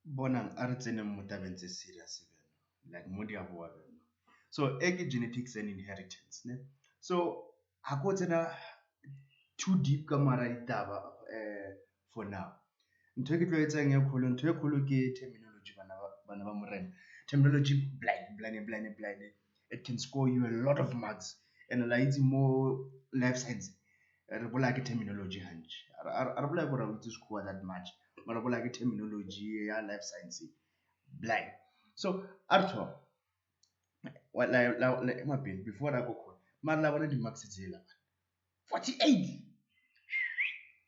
bonang a re tseneng mo tabeng tse serious like mo di a boa so genetics and inheritance ne so ha ko tsena too deep ka mara ditaba for now ntho e ke tlo etsang ya kgolo ntho e kgolo ke terminology bana ba morena terminology blind it can score you a lot of marks and la itse mo life science re bola ke terminology hantle re bola gore o itse score that much mara bola ke terminology ya life science blind so arthur emapele before I go khona mara la bona di-marks tsela 48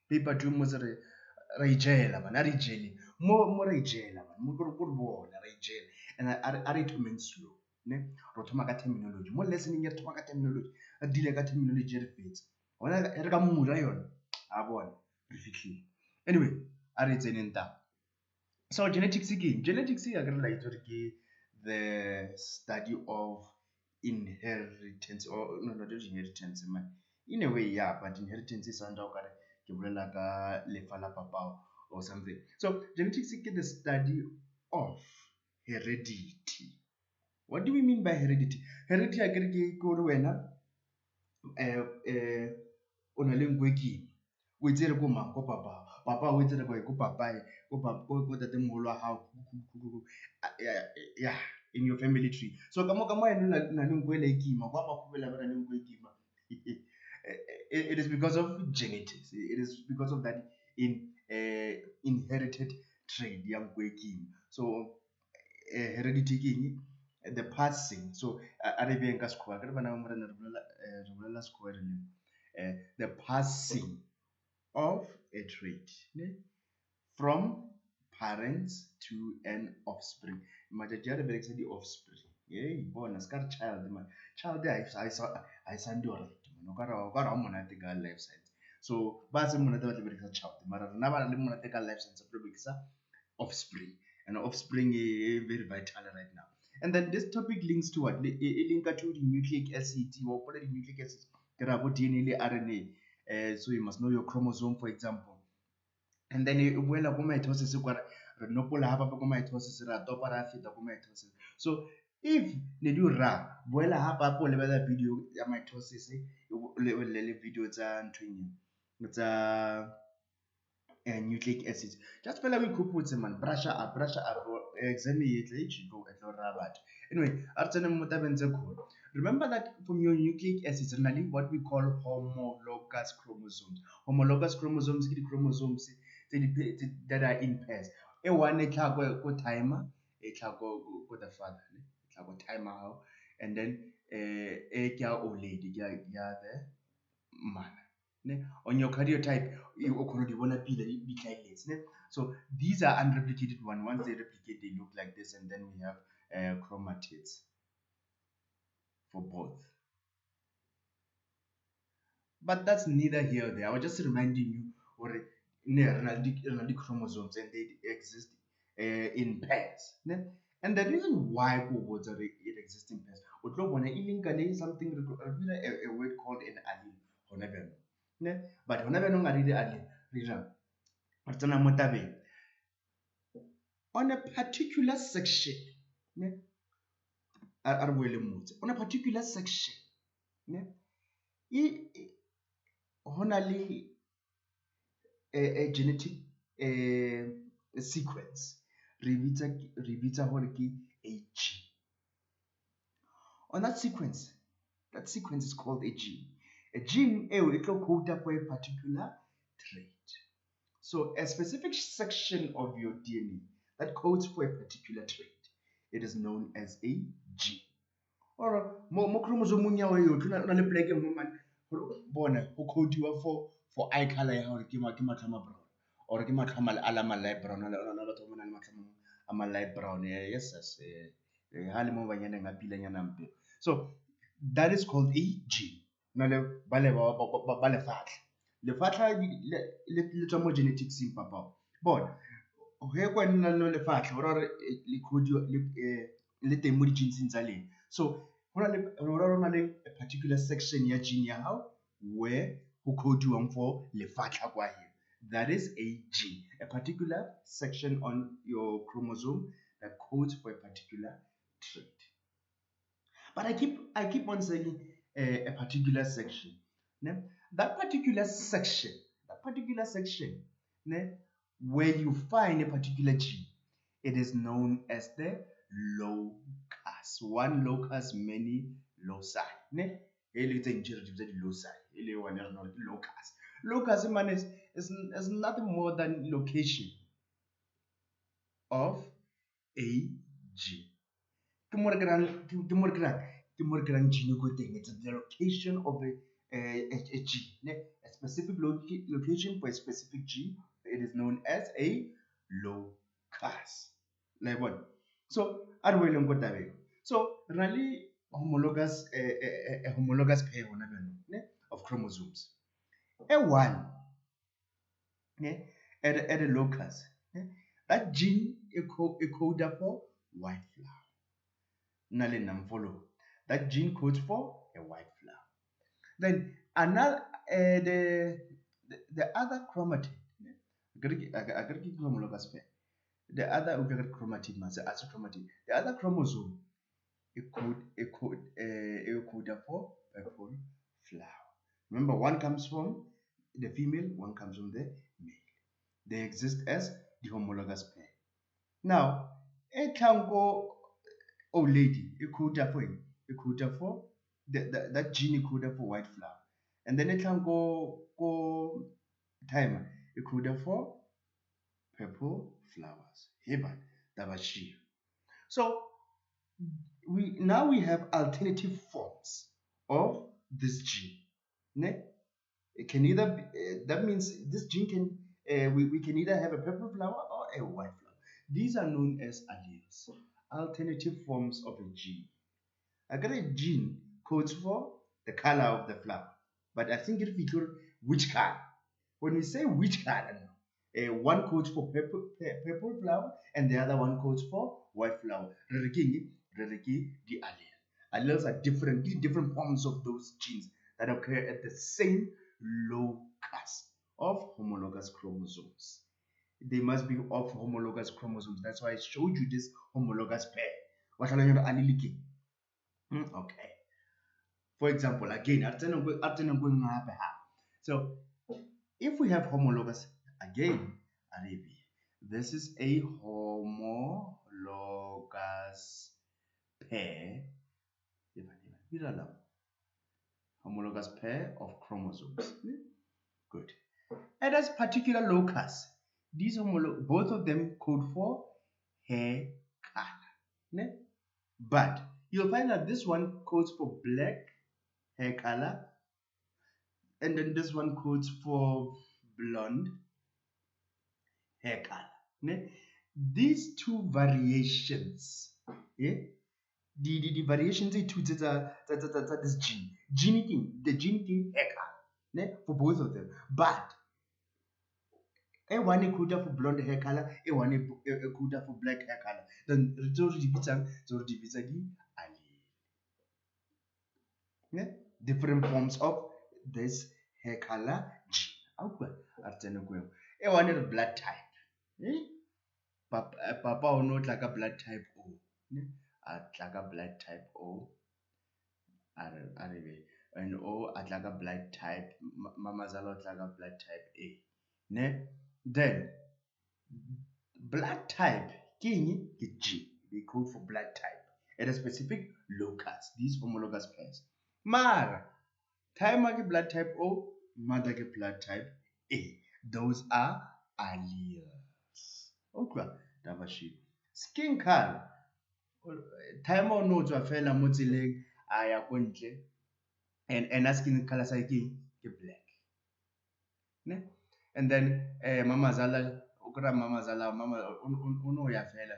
paper two mo se ra ijela bana re ijele mo ra ijela bana mo go bona ra ijela and a re thomeng slow ne ro thoma ka terminology mo listening ya thoma ka terminology a dile ka terminology re fetse bona re ka mura yona a bona re fitlhile anyway a re tseneng ta so genetics ya ke re la itse ke the study of inheritance or no not inheritance man in a way yeah but inheritance is under ka ke bolela ka lefa la papao or something so genetics is the study of heredity. What do we mean by heredity? Heredity a ke gore wena o na le nkwe ke o itse re ko mang ko papa o itse re ko papae ko tatemogolo wa gago yeah in your family tree so ka mo ena na le nkwe le kima kwa makhubela ba na le nkwe kima it is because of genetics. It is because of that inherited trait ya nkwe kima so heredity ke the passing so arabia ka sekgowa ke re bana ba morena re bolela sekgowa re leng the passing of a trait from parents to an offspring matšatši a re berekisa di-offspring bona se ka re child man child I sandi already man o ka re wa monate ka life science so ba se monate ba tla berekisa child mara rena ba le monate ka life science ba berekisa offspring and offspring is very vital right now. And then this topic links to what? It links to the nucleic acid or the nucleic acids. DNA, RNA. So you must know your chromosome, for example. And then when a mitosis, no polar have a mitosis, mitosis. So if they do ra, vuela hapa po level video mitosis, video it's nucleic acids. Just fella we could put man brush up examine it go at rabat. Anyway, after remember that from your nucleic acids, what we call homologous chromosomes. Homologous chromosomes the chromosomes that are in pairs. A one a go timer, a go the father, a go timer, and then a old lady, yeah, the man. On your karyotype, so these are unreplicated one. Once they replicate, they look like this, and then we have chromatids for both. But that's neither here or there. I was just reminding you, or the chromosomes, and they exist in pairs. And the reason why it exists in pairs, something a word called an allele. But whenever no on a particular section on a particular section a genetic sequence revita a gene. On that sequence is called a gene. A gene it will code up for a particular trait. So a specific section of your DNA that codes for a particular trait, it is known as a gene. Or more chromosome ya yo tuna le plague man bona go codiwa for eye color ya gore ke matlhama brown or ke matlhama a la light brown ala batho ba nang matlhama a light brown yes ha le mo banyaneng a pilanyana mpe so that is called a gene na le ba lefatlha le tswa mo genetics papa bona he kwa nna no lefatlha ora le codiwa le teng mo di-genes tsa leng so rona le a particular section ya gene ya hao where who codiwang for lefatlha kwa here That is a gene, a particular section on your chromosome that codes for a particular trait. But I keep on saying a particular section. Ne? That particular section, ne, where you find a particular gene, it is known as the locus. One locus, many loci. Ne? Loci. Locus. Locus man, is nothing more than location of a gene. It's the location of a gene, a specific location for a specific gene. It is known as a locus. Like what? So, so really homologous a homologous pair of chromosomes. A one at a locus. That gene is coded for white flower. Follow. That gene codes for a white flower. Then another the other chromatid. I gotta keep homologous pair. The other chromatid, the other chromosome, it code for purple flower. Remember, one comes from the female, one comes from the male. They exist as the homologous pair. Now, a tango old lady, a quota for that gene quota for white flower. And then it can go timer, a quota for purple flowers. Heban, that was she. So we have alternative forms of this gene. Ne? It can either be, that means this gene can we can either have a purple flower or a white flower. These are known as alleles, alternative forms of a gene. I got a gene codes for the color of the flower, but I think it features which color. When we say which color, one codes for purple flower and the other one codes for white flower. The allele. Alleles are different forms of those genes that occur at the same locus of homologous chromosomes. They must be of homologous chromosomes. That's why I showed you this homologous pair. What are you allele? Okay. For example, again, so if we have homologous, again, this is a homologous pair, homologous pair of chromosomes. Good. And as particular locus, these both of them code for hair color. But you'll find that this one codes for black hair color, and then this one codes for blonde hair color. These two variations, the variations that this the gene hair color for both of them. But a one equator for blonde hair color, a one equator for black hair color. Then different forms of this hair color gene. A one is blood type. Papa or not like a blood type O. Like a blood type O. And O at like a blood type Mama Zalot like a blood type A. Then blood type King G. They code for blood type at a specific locus. These homologous pairs. Mar time blood type O, mother blood type A. Those are alleles. Okay, Davashi. Skin color. Time or no to fela mo tseleng a ya ko ntle and skin color sa ke black. And then mama zala mama uno ya fela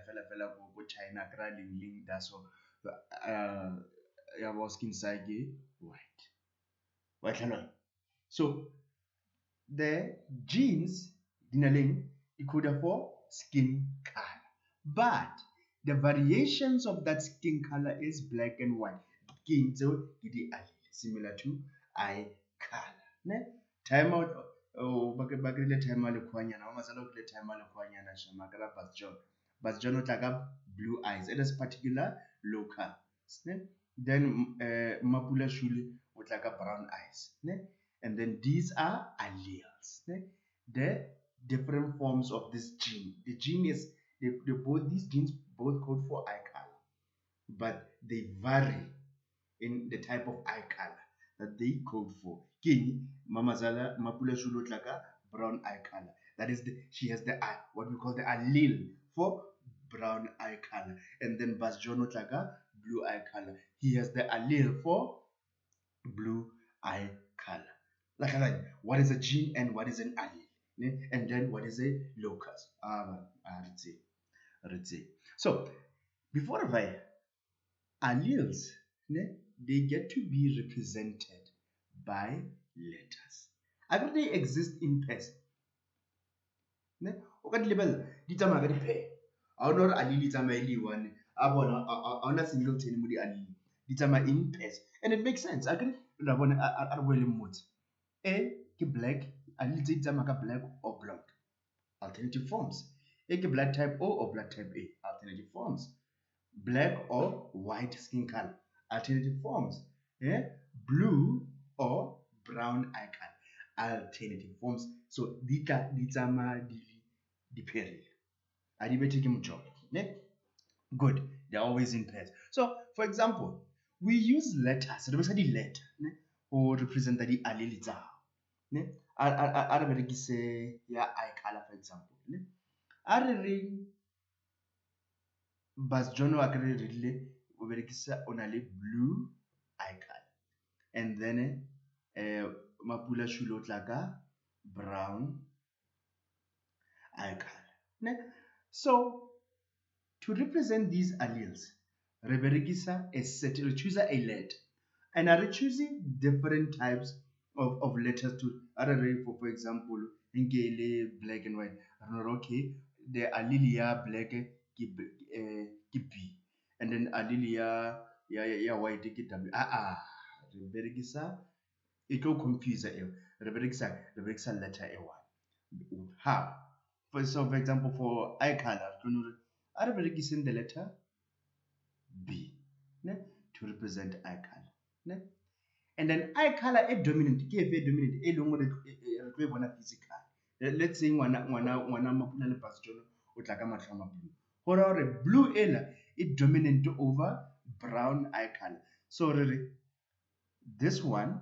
go China kra ling da so ya was skin sa ke white. So the genes dinaling equal for skin color, but the variations of that skin color is black and white. So it is similar to eye color. Time out ba kry-ile time a lekgoanyana wa matsala o kry-ile time a lekgoanyana shema kry-a Bus John o tla ka blue eyes at this particular locus ne? Then Mapula Shuli o tla ka brown eyes ne? And then these are alleles ne? The different forms of this gene. The gene is these genes both code for eye color, but they vary in the type of eye color that they code for. Kini Mamazala Mapula Shulu Tlaka brown eye color. That is she has the what we call the allele for brown eye color. And then Basjono Tlaka blue eye color. He has the allele for blue eye color. Like what is a gene and what is an allele? And then what is a locus? So before I alleles, they get to be represented by letters. After they exist in pairs. O ka di lebella di tsamaya ka di-pair. Ha ona hore allele e tsamaya le one. A bona ha ona singleton mo di-allele. Di tsamaya in pairs. And it makes sense. Akere la bona a re boele mmotse. A ke black, allele tse di tsamaya ka black or blonde. Alternative forms. A ke blood type O or blood type A. Alternative forms. Black or white skin color. Alternative forms. Blue or brown eye color. Alternative forms. So di tsamaya di pairing. A di bete ke mojopo. Good. They're always in pairs. So for example, we use letters. Re besa di letter or represent the allele tsa hao. A re berekise ya eye color for example. A re reng Bus John wa kry rile o berekisa o na le blue eye color, and then Mapula Shule o tla ka brown eye color. So to represent these alleles, re berekisa a set, re choose a letter, and are choosing different types of letters to for example nkele black and white. Okay, the allele ya black ke B, and then allele ya white ke W. Re berekisa e tlo confuse re berekisa letter a one. How? For example, for eye color, are berekising the letter B to represent eye color. And then eye color is dominant. Ke efe dominant e leng re tlo e bona physical. Let's say ngwana Mapula le Bus John o tla ka matlho a mablu. Hore blue ela is dominant over brown eye color. So this one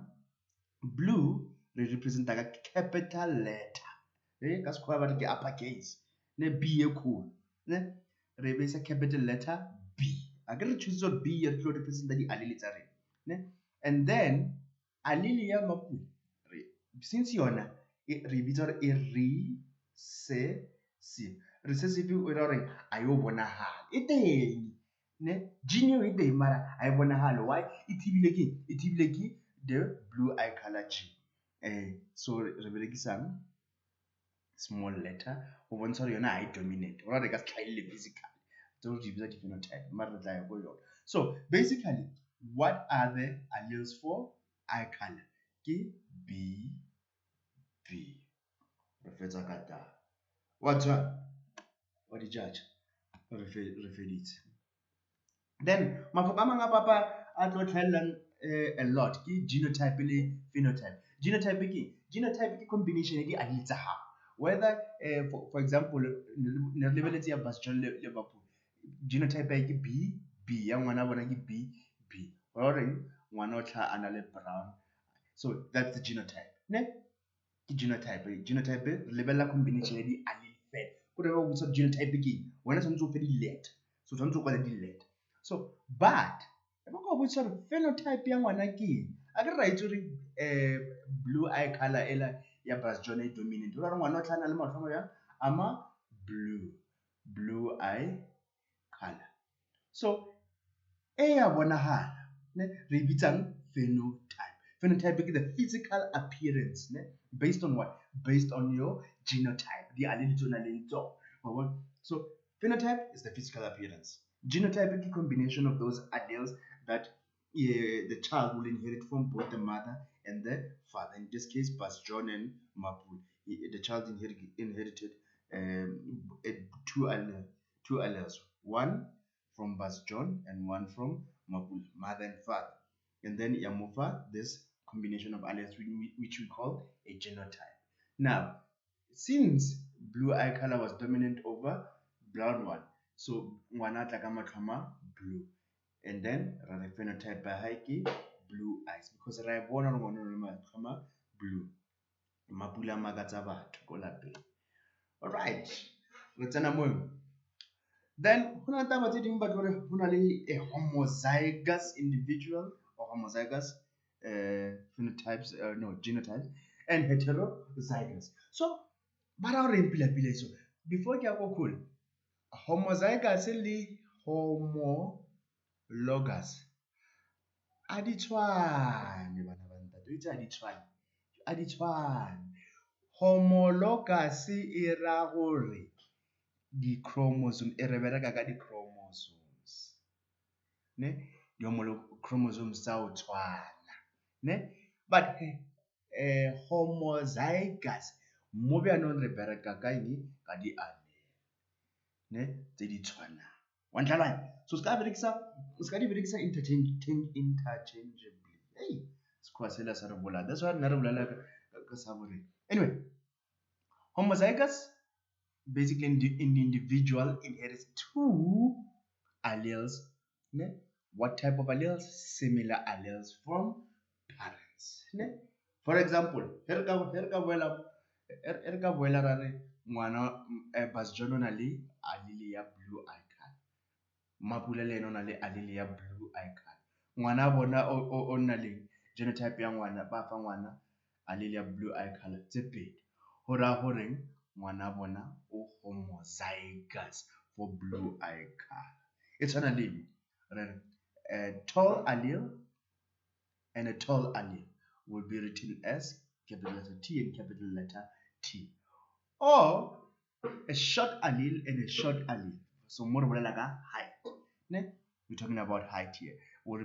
blue represents a capital letter. Ka sekgowa ba re ke uppercase. B e cool. Re besa capital letter B. I can choose B and represent the allele tsa rena. And then allele ya Mapula, since yona re bitsa re recessive. Recessive o ra reng a yo bonahala. E teng. Gene eo e teng mara ha e bonahale. Why? E thibile ke the blue eye color gene. So re berekisang small letter o bontsha hore yona ha e dominant. O ra re ka se tlhaile physical. Phenotype. So basically, what are the alleles for eye color? K B. What's one? What the judge? Referred. Then mafoko a mang a papa a tlo tlhaelang a lot ke genotype le phenotype. Genotype ke combination ya di allele tsa hao. Whether for example ne re lebeletse ya Bus John le Mapula. Genotype ya ke B ya ngwana bona ke B. Or ngwana o tla ana le brown. So that's the genotype. Ke genotype re lebella combination ya di allele fela. Go re ba botsa genotype ke wena tshwanetse o fe di letter. So tshwanetse o kwale di letter. So but ba go botsa re phenotype ya ngwana ke a ke ra itse re blue eye color ela ya Bus John e dominant. O ra re ngwana o tla ana le matlho ya ama blue eye color. So ya bonahala re bitsang phenotype. Phenotype is the physical appearance based on what? Based on your genotype. The allele tsona le ntso. So phenotype is the physical appearance. Genotype is a combination of those alleles that the child will inherit from both the mother and the father. In this case, Bas John and Mapul. The child inherited two alleles, one from Bas John and one from Mapul, mother and father. And then Yamufa, this combination of alleles which we call a genotype. Now, since blue eye color was dominant over brown one, so ngwana tla ka matlhoma blue, and then ra re phenotype ba hae ke blue eyes, because ra bona re ngwana o le matlhoma blue, mapula a makatsa batho ko lapeng. Alright, re tsena mo. Then ho na taba tse ding ba tlo re ho na le a homozygous individual or homozygous phenotypes, no, genotypes, and heterozygous. So ba ra re pila so before ke ya go cool, homozygous le homologous a di tshwane bana ba ntate, itse a di tshwane. Homologous e ra gore di-chromosome e re bereka ka di-chromosomes, ne di-chromosomes tsa o tshwana, ne, but homozygous mo bjanong re bereka ka eng ka di-allele, ne, tse di tshwanang. Wa ntlhalanya? So ska di berekisa interchangeably. Hey, sekgowa sela sa re bolaya. That's why nna re bolala ka sa boreng. Anyway, homozygous basically in the individual inherits two alleles. Ne? What type of alleles? Similar alleles from parents. Ne? For example, here ka boela ra re ngwana Bas John o na le allele ya blue eye color, Mapula le ena o na le allele ya blue eye color. Ngwana bona o nna le genotype ya ngwana ba fa ngwana allele ya blue eye color tse pedi. Ho ra horeng ngwana bona o homozygous for blue eye color. E tshwana le a tall allele and a tall allele will be written as capital letter T and capital letter T, or a short allele and a short allele. So more like a height. Ne? We're talking about height here. Will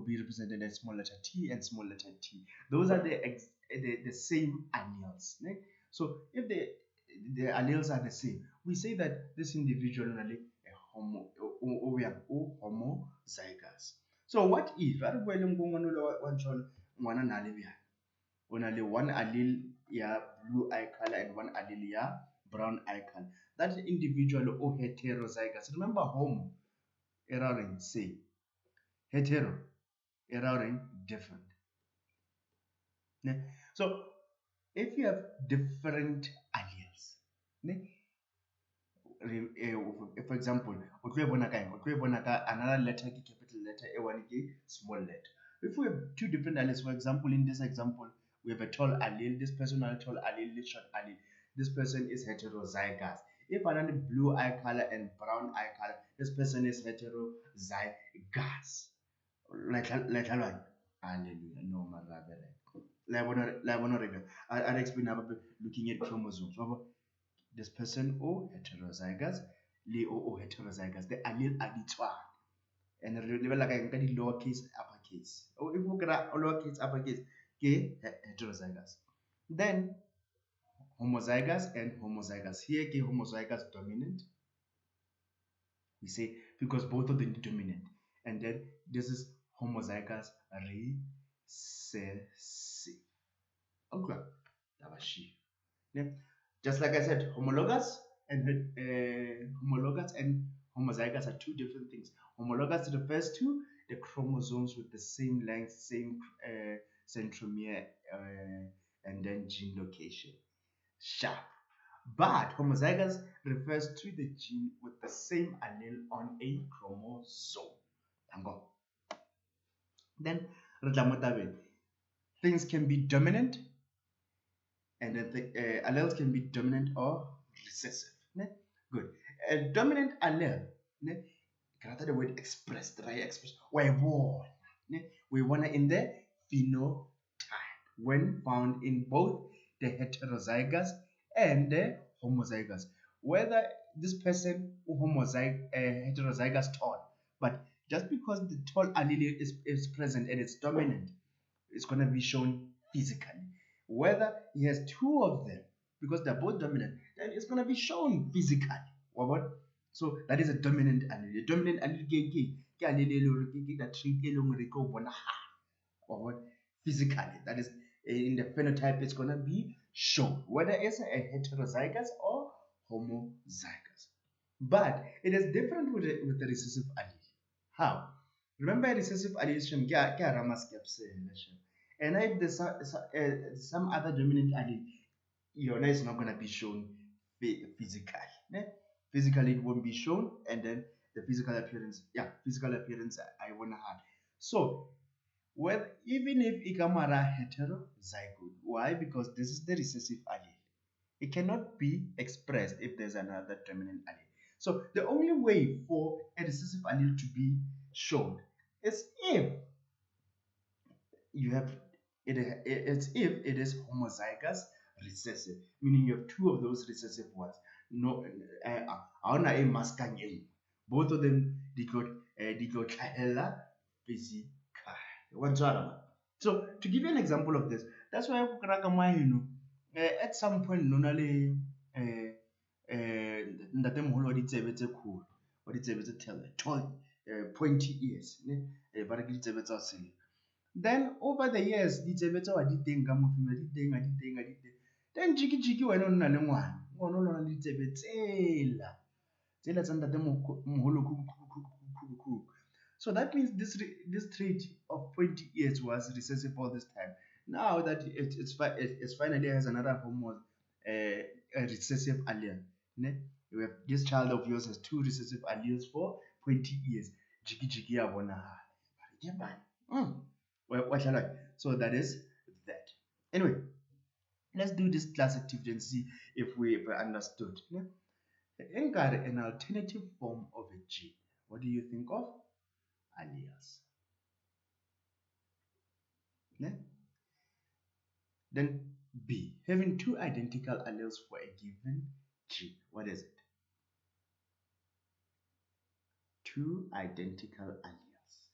be represented as small letter T and small letter T. Those are the same alleles. Ne? So if the alleles are the same, we say that this individual is homozygous. So what if only one allele ya blue eye color and one allele ya brown eye color? That individual or heterozygous. Remember homo, erroring same. Hetero, erroring different. So if you have different alleles, for example, another letter capital letter, one small letter. If we have two different alleles, for example, in this example, we have a tall allele, this person has a tall allele, this short allele. This person is heterozygous. If another blue eye color and brown eye color, this person is heterozygous. Hallelujah. No, I'll explain about looking at chromosomes. This person O heterozygous, le O heterozygous. The allele are the two. And level like I can lowercase uppercase. Or if we get lowercase uppercase, heterozygous. Then homozygous and homozygous. Here ke homozygous dominant. We say because both of them are dominant. And then this is homozygous recessive. Okay. That was she. Yeah. Just like I said, homologous and homozygous are two different things. Homologous refers to the chromosomes with the same length, same centromere, and then gene location. Sharp. But homozygous refers to the gene with the same allele on a chromosome. Then, things can be dominant, and then the alleles can be dominant or recessive. Ne? Good. A dominant allele, ne? The word expressed, right? Expressed. We want in the phenotype when found in both the heterozygous and the homozygous. Whether this person heterozygous tall, but just because the tall allele is present and it's dominant, it's going to be shown physically. Whether he has two of them, because they're both dominant, then it's going to be shown physically. What? So that is a dominant allele. A dominant allele ke allele ke that trait e leng gore ke o bonagala. What? Physically. That is in the phenotype, it's going to be shown whether it's a heterozygous or homozygous. But it is different with the recessive allele. How? Remember, recessive allele ke a ramaskepsele. And if there's some other dominant allele, your is not going to be shown physically. Physically, it won't be shown, and then the physical appearance, I want to have. So, well, even if ikamara heterozygote, why? Because this is the recessive allele. It cannot be expressed if there's another dominant allele. So the only way for a recessive allele to be shown is if you have it's if it is homozygous recessive, meaning you have two of those recessive ones. No, a maskang both of them they got physical. So to give you an example of this, that's why at some point nonale ntatemoholo wa ditsebe tse kgolo wa ditsebe tse tall pointy ears ba re ke ditsebe tsa sele. Then over the years ditsebe tsa wa di teng ka mofima di teng a di teng. Then jiki wena o nna le ngwana ngwana o nna le ditsebe tsela tsa ntatemoholo khukhu. So that means this trait of pointy ears was recessive all this time. Now that it finally has another a recessive allele. You have this child of yours has two recessive alleles for pointy ears. Jiki ya bona. So that is that. Anyway, let's do this class activity and see if we understood. An alternative form of a gene. What do you think of? Alleles. Then B, having two identical alleles for a given gene. What is it? Two identical alleles.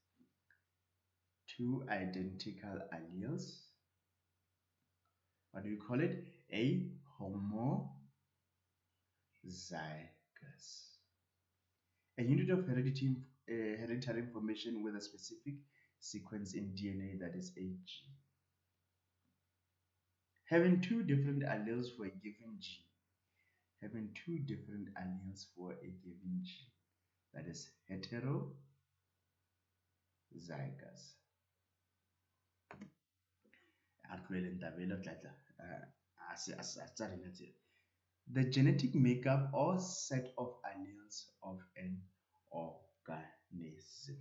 Two identical alleles. What do you call it? A homozygous. A unit of hereditary information with a specific sequence in DNA that is a gene. Having two different alleles for a given gene. Having two different alleles for a given gene. That is heterozygous. The genetic makeup or set of alleles of an organism.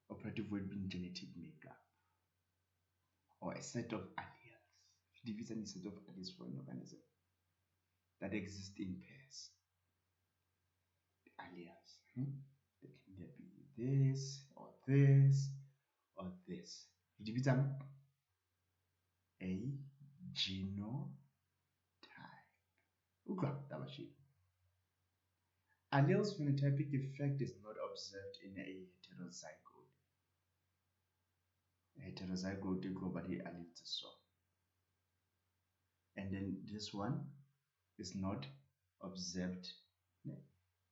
Operative word being genetic makeup or a set of alleles. Division is a set of alleles for an organism that exist in pairs. The alleles. It can either be this or this or this. Division a genotype. Alleles phenotypic effect is not observed in a heterozygote. Heterozygote globally alleles so. And then this one is not observed.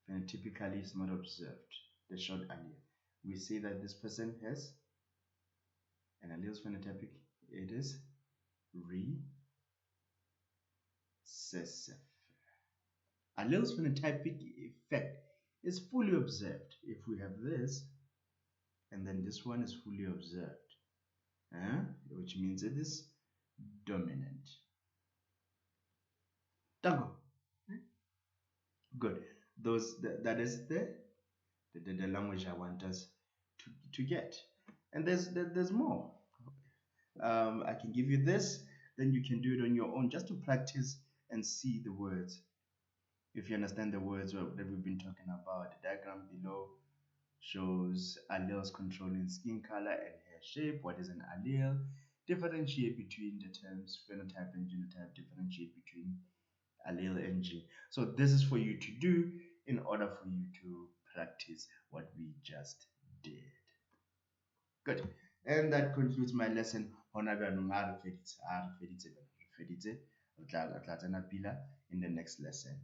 Phenotypically is not observed. The short allele. We say that this person has an alleles phenotypic. It is recessive. Alleles phenotypic effect is fully observed if we have this and then this one is fully observed, which means it is dominant. Tango. Good. That is the language I want us to get. And there's more. I can give you this, then you can do it on your own just to practice and see the words. If you understand the words that we've been talking about, the diagram below shows alleles controlling skin color and hair shape. What is an allele? Differentiate between the terms phenotype and genotype. Differentiate between allele and gene. So this is for you to do in order for you to practice what we just did. Good. And that concludes my lesson. Hona bjanong ha re feditse re tla tsena pila in the next lesson.